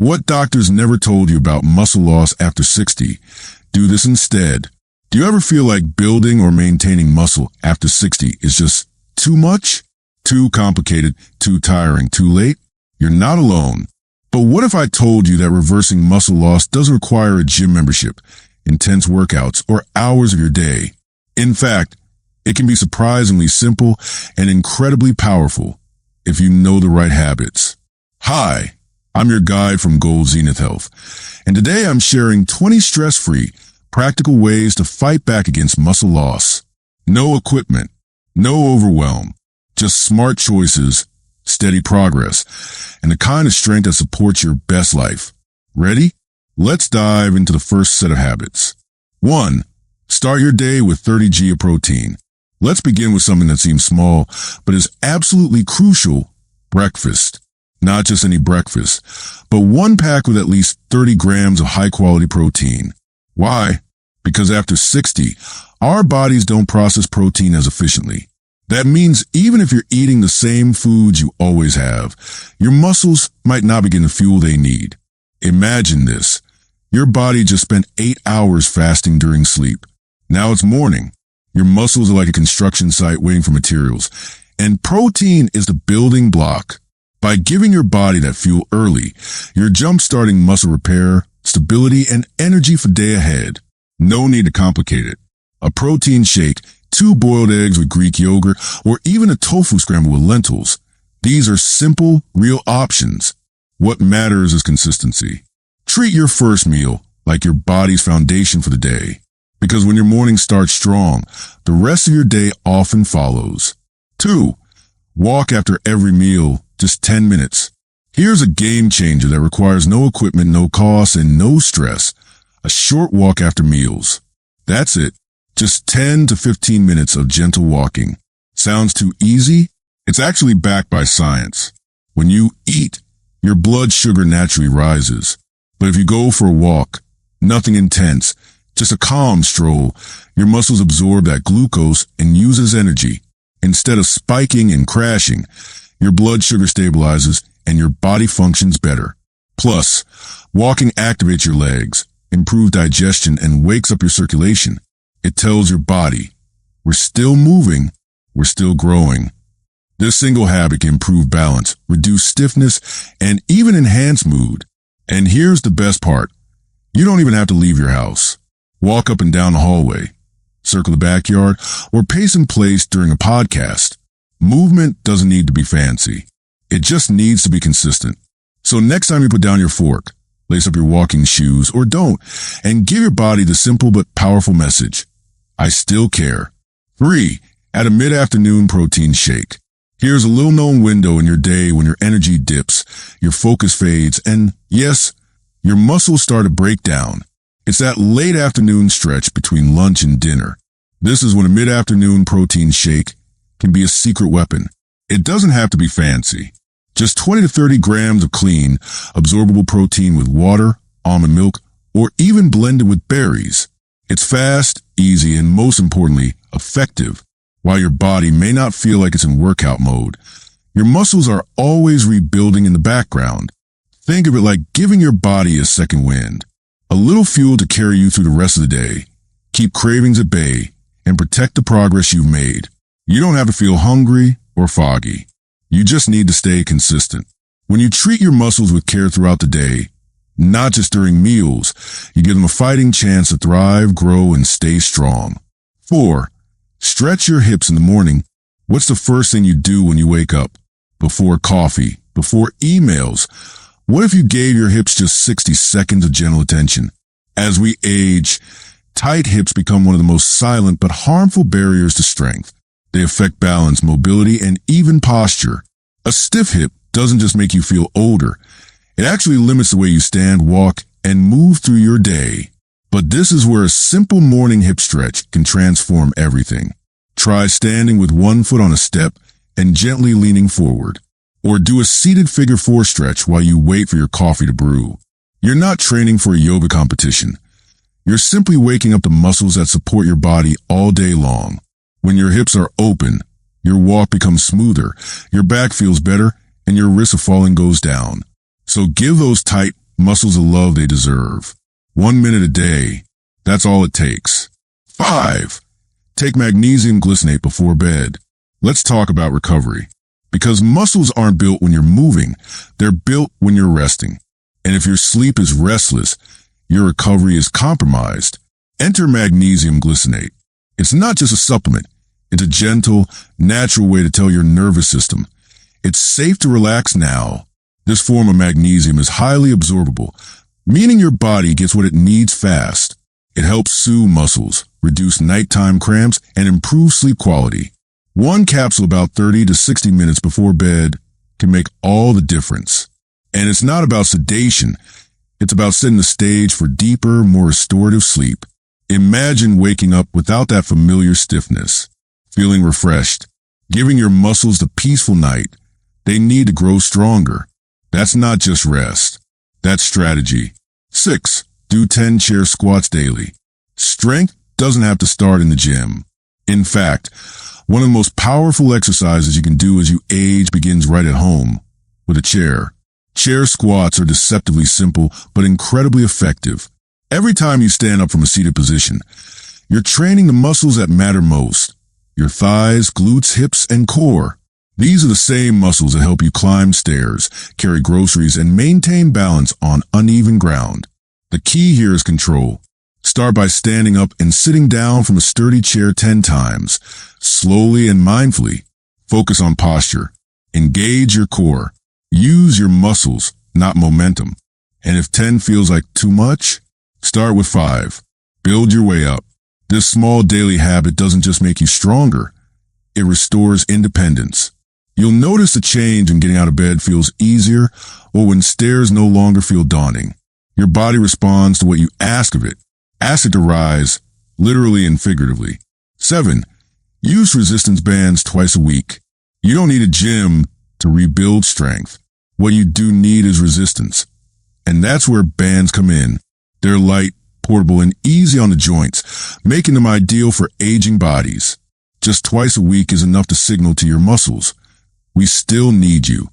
What doctors never told you about muscle loss after 60. Do this instead. Do you ever feel like building or maintaining muscle after 60 is just too much? Too complicated, too tiring, too late? You're not alone. But what if I told you that reversing muscle loss doesn't require a gym membership, intense workouts, or hours of your day? In fact, it can be surprisingly simple and incredibly powerful if you know the right habits. Hi, I'm your guide from Gold Zenith Health, and today I'm sharing 20 stress-free, practical ways to fight back against muscle loss. No equipment, no overwhelm, just smart choices, steady progress, and the kind of strength that supports your best life. Ready? Let's dive into the first set of habits. 1. Start your day with 30 g of protein. Let's begin with something that seems small, but is absolutely crucial: breakfast. Not just any breakfast, but one pack with at least 30 grams of high-quality protein. Why? Because after 60, our bodies don't process protein as efficiently. That means even if you're eating the same foods you always have, your muscles might not be getting the fuel they need. Imagine this. Your body just spent 8 hours fasting during sleep. Now it's morning. Your muscles are like a construction site waiting for materials, and protein is the building block. By giving your body that fuel early, you're jump-starting muscle repair, stability, and energy for day ahead. No need to complicate it. A protein shake, 2 boiled eggs with Greek yogurt, or even a tofu scramble with lentils. These are simple, real options. What matters is consistency. Treat your first meal like your body's foundation for the day, because when your morning starts strong, the rest of your day often follows. 2. Walk after every meal, just 10 minutes. Here's a game changer that requires no equipment, no cost, and no stress. A short walk after meals. That's it. Just 10 to 15 minutes of gentle walking. Sounds too easy? It's actually backed by science. When you eat, your blood sugar naturally rises. But if you go for a walk, nothing intense, just a calm stroll, your muscles absorb that glucose and use as energy. Instead of spiking and crashing, your blood sugar stabilizes and your body functions better. Plus, walking activates your legs, improves digestion, and wakes up your circulation. It tells your body, we're still moving, we're still growing. This single habit can improve balance, reduce stiffness, and even enhance mood. And here's the best part. You don't even have to leave your house. Walk up and down the hallway, circle the backyard, or pace in place during a podcast. Movement doesn't need to be fancy. It just needs to be consistent. So next time you put down your fork, lace up your walking shoes, or don't, and give your body the simple but powerful message: I still care. 3. Add a mid-afternoon protein shake. Here's a little-known window in your day when your energy dips, your focus fades, and yes, your muscles start to break down. It's that late afternoon stretch between lunch and dinner. This is when a mid-afternoon protein shake can be a secret weapon. It doesn't have to be fancy. Just 20 to 30 grams of clean, absorbable protein with water, almond milk, or even blended with berries. It's fast, easy, and most importantly, effective. While your body may not feel like it's in workout mode, your muscles are always rebuilding in the background. Think of it like giving your body a second wind. A little fuel to carry you through the rest of the day. Keep cravings at bay and protect the progress you've made. You don't have to feel hungry or foggy. You just need to stay consistent. When you treat your muscles with care throughout the day, not just during meals, you give them a fighting chance to thrive, grow, and stay strong. 4. Stretch your hips in the morning. What's the first thing you do when you wake up? Before coffee, before emails? What if you gave your hips just 60 seconds of gentle attention? As we age, tight hips become one of the most silent but harmful barriers to strength. They affect balance, mobility, and even posture. A stiff hip doesn't just make you feel older. It actually limits the way you stand, walk, and move through your day. But this is where a simple morning hip stretch can transform everything. Try standing with one foot on a step and gently leaning forward. Or do a seated figure 4 stretch while you wait for your coffee to brew. You're not training for a yoga competition. You're simply waking up the muscles that support your body all day long. When your hips are open, your walk becomes smoother, your back feels better, and your risk of falling goes down. So give those tight muscles the love they deserve. 1 minute a day, that's all it takes. 5. Take magnesium glycinate before bed. Let's talk about recovery. Because muscles aren't built when you're moving, they're built when you're resting. And if your sleep is restless, your recovery is compromised. Enter magnesium glycinate. It's not just a supplement. It's a gentle, natural way to tell your nervous system, it's safe to relax now. This form of magnesium is highly absorbable, meaning your body gets what it needs fast. It helps soothe muscles, reduce nighttime cramps, and improve sleep quality. One capsule about 30 to 60 minutes before bed can make all the difference. And it's not about sedation. It's about setting the stage for deeper, more restorative sleep. Imagine waking up without that familiar stiffness, feeling refreshed, giving your muscles the peaceful night they need to grow stronger. That's not just rest. That's strategy. 6. Do 10 chair squats daily. Strength doesn't have to start in the gym. In fact, one of the most powerful exercises you can do as you age begins right at home, with a chair. Chair squats are deceptively simple, but incredibly effective. Every time you stand up from a seated position, you're training the muscles that matter most. Your thighs, glutes, hips, and core. These are the same muscles that help you climb stairs, carry groceries, and maintain balance on uneven ground. The key here is control. Start by standing up and sitting down from a sturdy chair 10 times, slowly and mindfully. Focus on posture. Engage your core. Use your muscles, not momentum. And if 10 feels like too much, start with 5. Build your way up. This small daily habit doesn't just make you stronger, it restores independence. You'll notice a change when getting out of bed feels easier or when stairs no longer feel daunting. Your body responds to what you ask of it. Ask it to rise, literally and figuratively. 7. Use resistance bands twice a week. You don't need a gym to rebuild strength. What you do need is resistance. And that's where bands come in. They're light, portable, and easy on the joints, making them ideal for aging bodies. Just twice a week is enough to signal to your muscles, we still need you.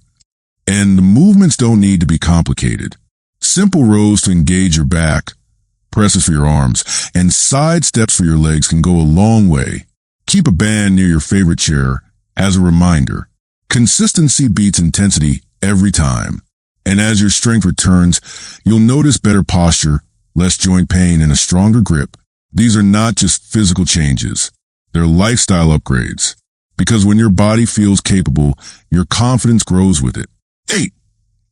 And the movements don't need to be complicated. Simple rows to engage your back, presses for your arms, and side steps for your legs can go a long way. Keep a band near your favorite chair as a reminder. Consistency beats intensity every time. And as your strength returns, you'll notice better posture, less joint pain, and a stronger grip. These are not just physical changes. They're lifestyle upgrades. Because when your body feels capable, your confidence grows with it. 8.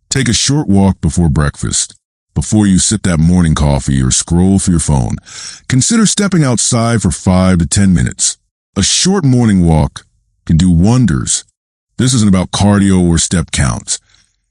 Take a short walk before breakfast. Before you sip that morning coffee or scroll through your phone, consider stepping outside for 5 to 10 minutes. A short morning walk can do wonders. This isn't about cardio or step counts.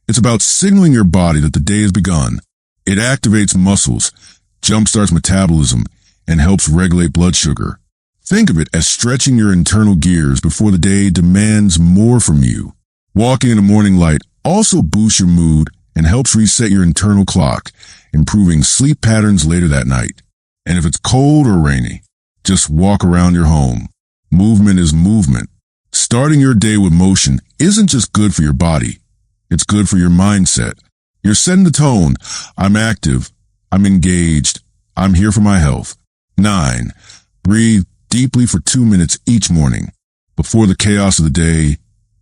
It's about signaling your body that the day has begun. It activates muscles, jumpstarts metabolism, and helps regulate blood sugar. Think of it as stretching your internal gears before the day demands more from you. Walking in the morning light also boosts your mood and helps reset your internal clock, improving sleep patterns later that night. And if it's cold or rainy, just walk around your home. Movement is movement. Starting your day with motion isn't just good for your body. It's good for your mindset. You're setting the tone. I'm active. I'm engaged. I'm here for my health. 9. Breathe deeply for 2 minutes each morning. Before the chaos of the day,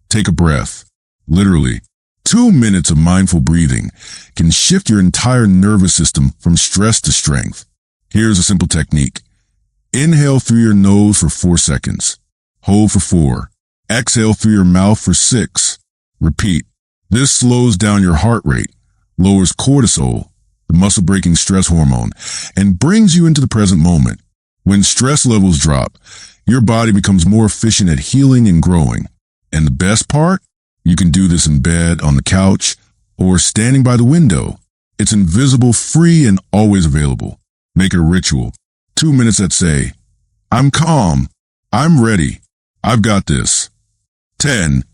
take a breath. Literally, 2 minutes of mindful breathing can shift your entire nervous system from stress to strength. Here's a simple technique. Inhale through your nose for 4 seconds. Hold for 4. Exhale through your mouth for 6. Repeat. This slows down your heart rate, lowers cortisol, the muscle-breaking stress hormone, and brings you into the present moment. When stress levels drop, your body becomes more efficient at healing and growing. And the best part? You can do this in bed, on the couch, or standing by the window. It's invisible, free, and always available. Make it a ritual. 2 minutes that say, I'm calm. I'm ready. I've got this. 10.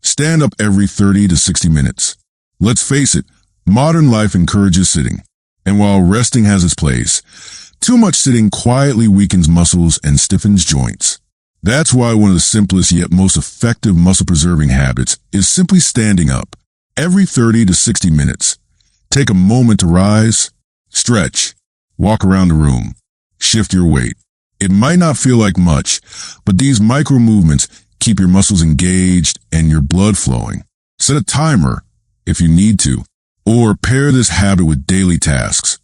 Stand up every 30 to 60 minutes. Let's face it, modern life encourages sitting. And while resting has its place, too much sitting quietly weakens muscles and stiffens joints. That's why one of the simplest yet most effective muscle-preserving habits is simply standing up every 30 to 60 minutes. Take a moment to rise, stretch, walk around the room, shift your weight. It might not feel like much, but these micro movements keep your muscles engaged and your blood flowing. Set a timer if you need to, or pair this habit with daily tasks.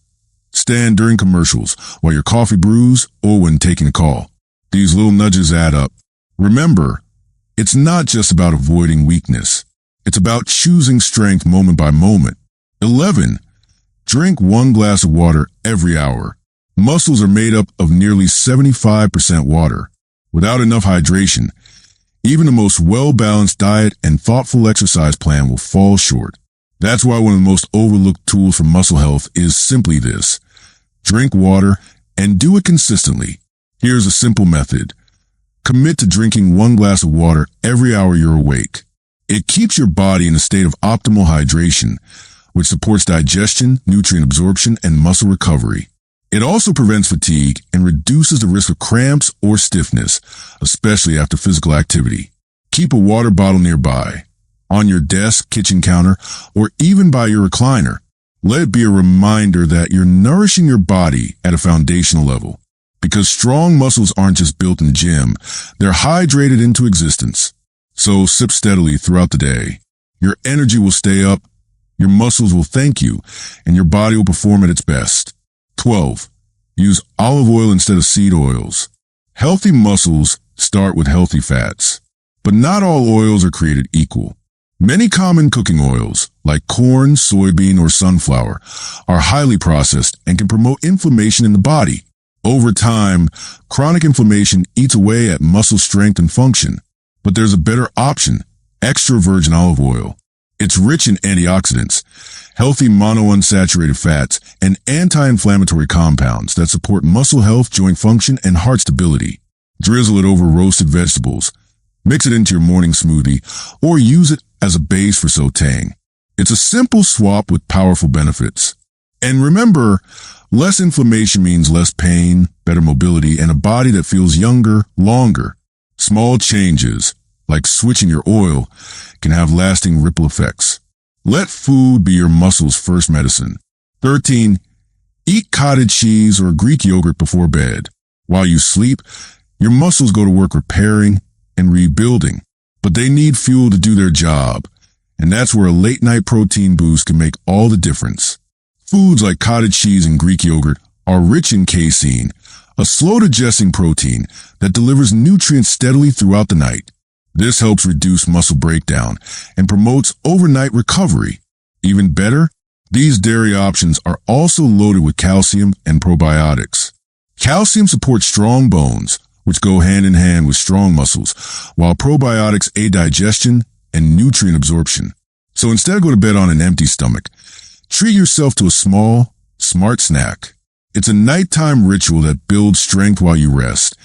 Stand during commercials, while your coffee brews, or when taking a call. These little nudges add up. Remember, it's not just about avoiding weakness. It's about choosing strength moment by moment. 11. Drink 1 glass of water every hour. Muscles are made up of nearly 75% water. Without enough hydration, even the most well-balanced diet and thoughtful exercise plan will fall short. That's why one of the most overlooked tools for muscle health is simply this. Drink water and do it consistently. Here's a simple method. Commit to drinking 1 glass of water every hour you're awake. It keeps your body in a state of optimal hydration, which supports digestion, nutrient absorption, and muscle recovery. It also prevents fatigue and reduces the risk of cramps or stiffness, especially after physical activity. Keep a water bottle nearby, on your desk, kitchen counter, or even by your recliner. Let it be a reminder that you're nourishing your body at a foundational level. Because strong muscles aren't just built in the gym, they're hydrated into existence. So sip steadily throughout the day. Your energy will stay up, your muscles will thank you, and your body will perform at its best. 12. Use olive oil instead of seed oils. Healthy muscles start with healthy fats. But not all oils are created equal. Many common cooking oils, like corn, soybean, or sunflower, are highly processed and can promote inflammation in the body. Over time, chronic inflammation eats away at muscle strength and function. But there's a better option, extra virgin olive oil. It's rich in antioxidants, healthy monounsaturated fats, and anti-inflammatory compounds that support muscle health, joint function, and heart stability. Drizzle it over roasted vegetables. Mix it into your morning smoothie, or use it as a base for sautéing. It's a simple swap with powerful benefits. And remember, less inflammation means less pain, better mobility, and a body that feels younger, longer. Small changes, like switching your oil, can have lasting ripple effects. Let food be your muscles' first medicine. 13. Eat cottage cheese or Greek yogurt before bed. While you sleep, your muscles go to work repairing and rebuilding. But they need fuel to do their job, and that's where a late-night protein boost can make all the difference. Foods like cottage cheese and Greek yogurt are rich in casein, a slow-digesting protein that delivers nutrients steadily throughout the night. This helps reduce muscle breakdown and promotes overnight recovery. Even better, these dairy options are also loaded with calcium and probiotics. Calcium supports strong bones, which go hand in hand with strong muscles, while probiotics aid digestion and nutrient absorption. So instead of go to bed on an empty stomach, treat yourself to a small, smart snack. It's a nighttime ritual that builds strength while you rest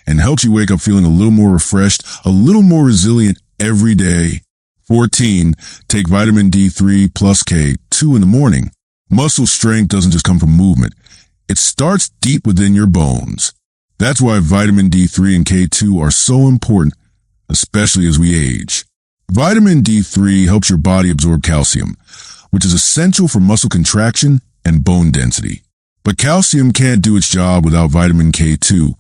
and helps you wake up feeling a little more refreshed, a little more resilient every day. 14. Take vitamin D3 plus K2 in the morning. Muscle strength doesn't just come from movement. It starts deep within your bones. That's why vitamin D3 and K2 are so important, especially as we age. Vitamin D3 helps your body absorb calcium, which is essential for muscle contraction and bone density. But calcium can't do its job without vitamin K2,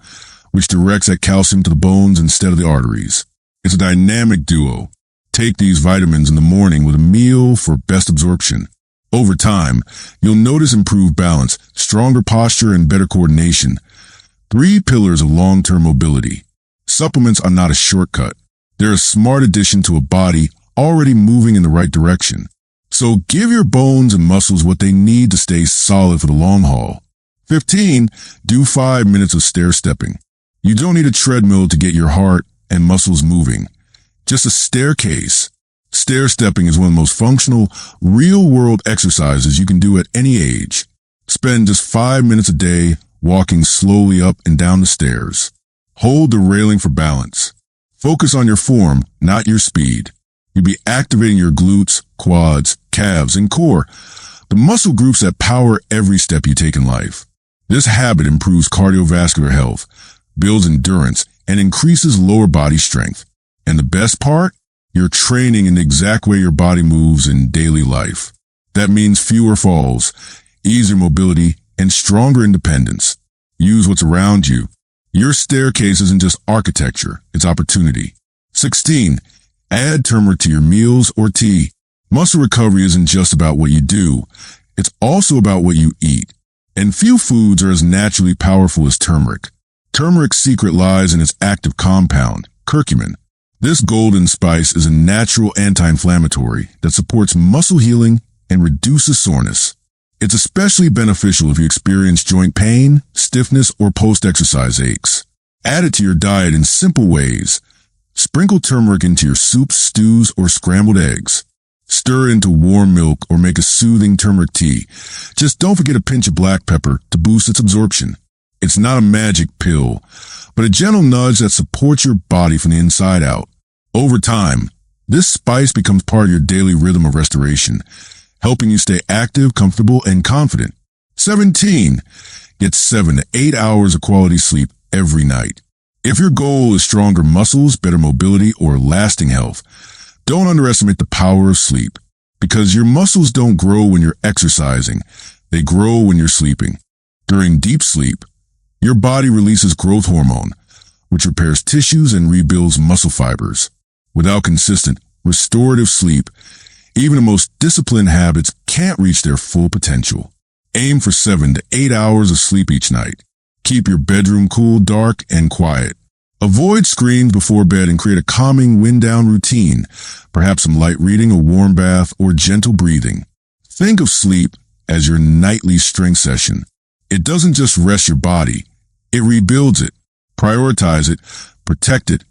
which directs that calcium to the bones instead of the arteries. It's a dynamic duo. Take these vitamins in the morning with a meal for best absorption. Over time, you'll notice improved balance, stronger posture, and better coordination. 3 pillars of long-term mobility. Supplements are not a shortcut. They're a smart addition to a body already moving in the right direction. So give your bones and muscles what they need to stay solid for the long haul. 15. Do 5 minutes of stair-stepping. You don't need a treadmill to get your heart and muscles moving. Just a staircase. Stair-stepping is one of the most functional, real-world exercises you can do at any age. Spend just 5 minutes a day walking slowly up and down the stairs. Hold the railing for balance. Focus on your form, not your speed. You'll be activating your glutes, quads, calves, and core, the muscle groups that power every step you take in life. This habit improves cardiovascular health, builds endurance, and increases lower body strength. And the best part? You're training in the exact way your body moves in daily life. That means fewer falls, easier mobility, and stronger independence. Use what's around you. Your staircase isn't just architecture, it's opportunity. 16. Add turmeric to your meals or tea. Muscle recovery isn't just about what you do, it's also about what you eat. And few foods are as naturally powerful as turmeric. Turmeric's secret lies in its active compound, curcumin. This golden spice is a natural anti-inflammatory that supports muscle healing and reduces soreness. It's especially beneficial if you experience joint pain, stiffness, or post-exercise aches. Add it to your diet in simple ways. Sprinkle turmeric into your soups, stews, or scrambled eggs. Stir it into warm milk or make a soothing turmeric tea. Just don't forget a pinch of black pepper to boost its absorption. It's not a magic pill, but a gentle nudge that supports your body from the inside out. Over time, this spice becomes part of your daily rhythm of restoration, helping you stay active, comfortable, and confident. 17. Get 7 to 8 hours of quality sleep every night. If your goal is stronger muscles, better mobility, or lasting health, don't underestimate the power of sleep, because your muscles don't grow when you're exercising. They grow when you're sleeping. During deep sleep, your body releases growth hormone, which repairs tissues and rebuilds muscle fibers. Without consistent, restorative sleep, even the most disciplined habits can't reach their full potential. Aim for 7 to 8 hours of sleep each night. Keep your bedroom cool, dark, and quiet. Avoid screens before bed and create a calming wind-down routine, perhaps some light reading, a warm bath, or gentle breathing. Think of sleep as your nightly strength session. It doesn't just rest your body, it rebuilds it. Prioritize it, protect it,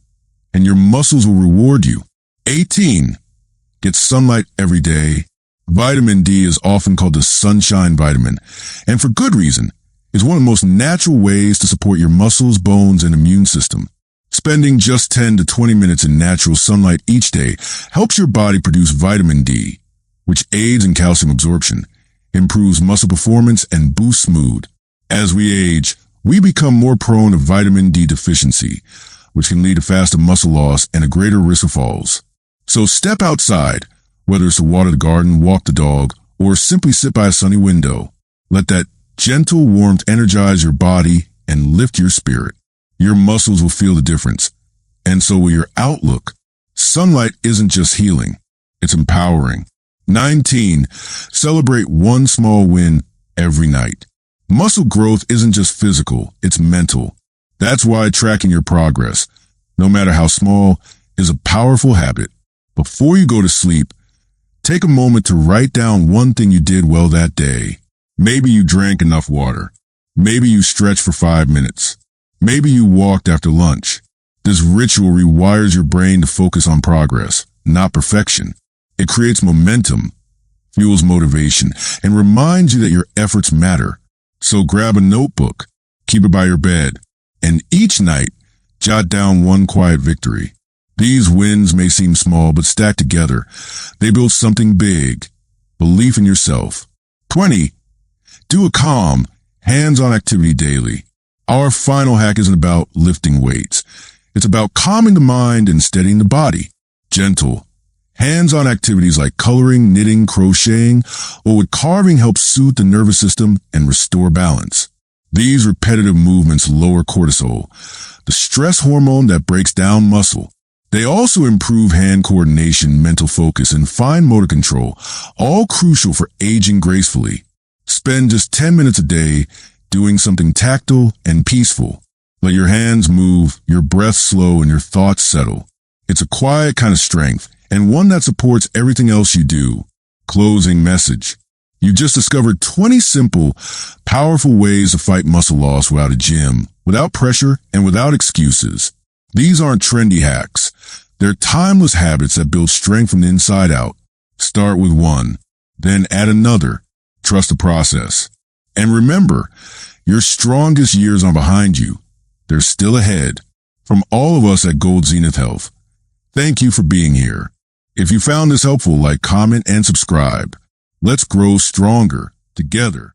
and your muscles will reward you. 18. Get sunlight every day. Vitamin D is often called the sunshine vitamin, and for good reason. It's one of the most natural ways to support your muscles, bones, and immune system. Spending just 10 to 20 minutes in natural sunlight each day helps your body produce vitamin D, which aids in calcium absorption, improves muscle performance, and boosts mood. As we age, we become more prone to vitamin D deficiency, which can lead to faster muscle loss and a greater risk of falls. So step outside, whether it's to water the garden, walk the dog, or simply sit by a sunny window. Let that gentle warmth energize your body and lift your spirit. Your muscles will feel the difference, and so will your outlook. Sunlight isn't just healing, it's empowering. 19. Celebrate one small win every night. Muscle growth isn't just physical, it's mental. That's why tracking your progress, no matter how small, is a powerful habit. Before you go to sleep, take a moment to write down one thing you did well that day. Maybe you drank enough water. Maybe you stretched for 5 minutes. Maybe you walked after lunch. This ritual rewires your brain to focus on progress, not perfection. It creates momentum, fuels motivation, and reminds you that your efforts matter. So grab a notebook, keep it by your bed, and each night, jot down one quiet victory. These wins may seem small, but stacked together, they build something big. Belief in yourself. 20. Do a calm, hands-on activity daily. Our final hack isn't about lifting weights. It's about calming the mind and steadying the body. Gentle, hands-on activities like coloring, knitting, crocheting, or wood carving help soothe the nervous system and restore balance. These repetitive movements lower cortisol, the stress hormone that breaks down muscle. They also improve hand coordination, mental focus, and fine motor control, all crucial for aging gracefully. Spend just 10 minutes a day doing something tactile and peaceful. Let your hands move, your breath slow, and your thoughts settle. It's a quiet kind of strength, and one that supports everything else you do. Closing message. You just discovered 20 simple, powerful ways to fight muscle loss without a gym, without pressure, and without excuses. These aren't trendy hacks. They're timeless habits that build strength from the inside out. Start with one, then add another. Trust the process. And remember, your strongest years are behind you. They're still ahead. From all of us at Gold Zenith Health, thank you for being here. If you found this helpful, like, comment, and subscribe. Let's grow stronger together.